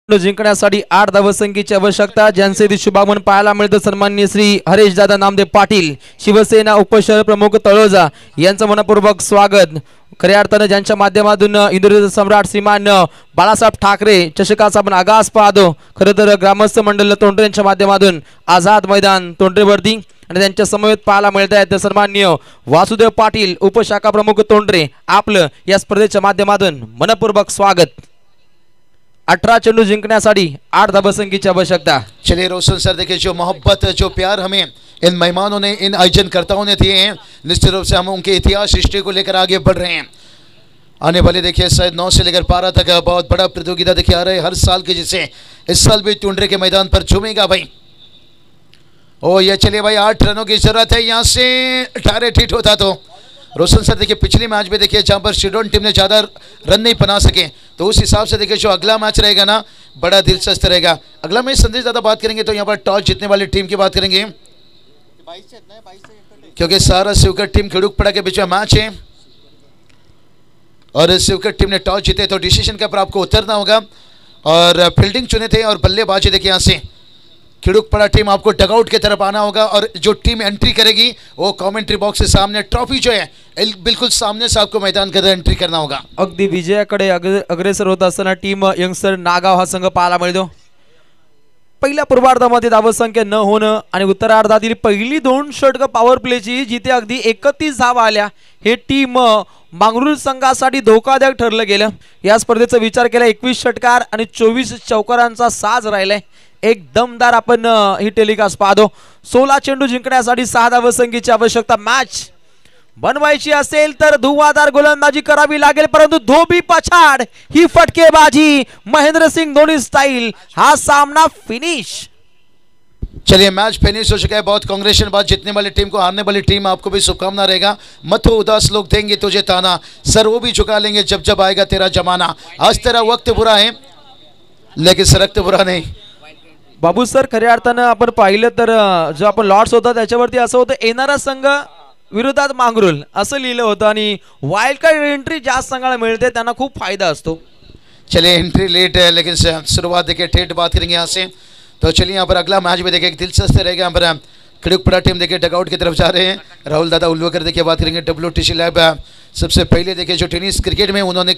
Speaker 1: जिंकण्यासाठी 8 धावसंख्येची आवश्यकता, ज्यांचे इथे शुभागमन पाहायला मिळतं सन्माननीय श्री हरेश दादा नामदेव पाटील, शिवसेना उपशहर प्रमुख तळोजा यांचं मनपूर्वक स्वागत. खऱ्या अर्थानं ज्यांच्या माध्यमातून इंदुरीचा सम्राट श्रीमान बाळासाहेब ठाकरे चषकाचा आपण आगास पाहतो. खरं तर ग्रामस्थ मंडळ तोंडरे यांच्या माध्यमातून आझाद मैदान तोंडरेवरती आणि त्यांच्या समवेत पाहायला मिळत आहेत सन्माननीय वासुदेव पाटील उपशाखा प्रमुख तोंडरे. आपलं या स्पर्धेच्या माध्यमातून मनपूर्वक स्वागत. 18 चेंडू जिंकण्यासाठी 8 धावसंख्येची आवश्यकता.
Speaker 2: चलिए रोशन सर, देखिए जो मोहब्बत जो प्यार हमें इन मेहमानों ने, इन आयोजनकर्ताओं ने दिए हैं, निश्चित रूप से हम उनके इतिहास हिस्ट्री को लेकर आगे बढ़ रहे हैं. आने वाले देखिए शायद 9 से लेकर 12 तक बहुत बड़ा प्रतियोगिता देखिए आ रहे हर साल के, जिसे इस साल भी टुंडरे के मैदान पर झूमेगा भाई. ओ ये चलिए भाई 8 रनों की जरूरत है, यहाँ से टारगेट हिट होता तो रोशन सर देखिए पिछले मैच में देखिए जहाँ पर शिडोन टीम ने ज़्यादा रन नहीं बना सके, तो उस हिसाब से देखिए जो अगला मैच रहेगा ना बड़ा दिलचस्प रहेगा. अगला मैच संदेश ज़्यादा बात करेंगे तो यहाँ पर टॉस जीतने वाली टीम की बात करेंगे, क्योंकि सारा शिवकर टीम खिड़ूकपड़ा के बीच में मैच है और शिवकर टीम ने टॉस जीते तो डिसीजन के पर आपको उतरना होगा और फील्डिंग चुने थे और बल्लेबाजी देखिए यहाँ से खिड़ूकपड़ा टीम आपको डगआउट की तरफ आना होगा और जो टीम एंट्री करेगी वो कमेंट्री बॉक्स के सामने ट्रॉफी जो है बिल्कुल सामने से आपको मैदान के अंदर एंट्री करना होगा.
Speaker 1: अगदी विजयाकडे अग्रेसर होत असताना टीम यंगस्टर नागाव हा संघ पाहायला मिळतो. पहिल्या पूर्वार्धामध्ये धावसंख्या न होणं आणि उत्तरार्धातील पहिली 2 षटकं पॉवर प्लेची जिथे अगदी 31 धावा आल्या, हे टीम मांगरूळ संघासाठी धोकादायक ठरलं गेलं. या स्पर्धेचा विचार केला 21 षटकार आणि 24 चौकारांचा साज राहिलाय. एक दमदार आपण ही टेलिकास्ट पाहतो. 16 चेंडू जिंकण्यासाठी 6 धावसंख्येची आवश्यकता. मॅच बनवायची असेल तर धुवाधार गोलंदाजी करावी लागेल, परंतु धोबी पछाड ही फटकेबाजी महेंद्रसिंग धोनी स्टाइल, हा सामना फिनिश.
Speaker 2: चलिए मैच फिनिश हो चुका है. बहुत कांग्रेचुलेशन बात जीतने वाली टीम को, हारने वाली टीम आपको भी शुभकामना रहेगा. मत हो उदास, लोग देंगे तुझे ताना, सर वो भी झुका लेंगे जब जब आएगा तेरा जमाना. आज तेरा वक्त बुरा है लेकिन सरक्त बुरा नहीं.
Speaker 1: बाबू सर, खऱ्या अर्थानं आपण पाहिलं तर जो आपण लॉट्स होता त्याच्यावरती असं होतं येणारा संघ विरोधात मांगरूळ असं लिहिलं होतं आणि वाइल्ड कार्ड एंट्री ज्या संघाला मिळते त्यांना खूप फायदा असतो.
Speaker 2: चलिए एंट्री लेट है लेकिन शुरुआत देखिए ठेठ बात करेंगे यहाँ से. तो चलिए यहाँ पर अगला मैच भी देखिए दिलचस्प रहेगा. यहाँ पर खिड़ूकपड़ा टीम देखिए डगआउट की तरफ जा रहे हैं. राहुल दादा उल्वेकर देखिए बात करेंगे WTC लैब. सबसे पहले देखिए जो टेनिस क्रिकेट में उन्होंने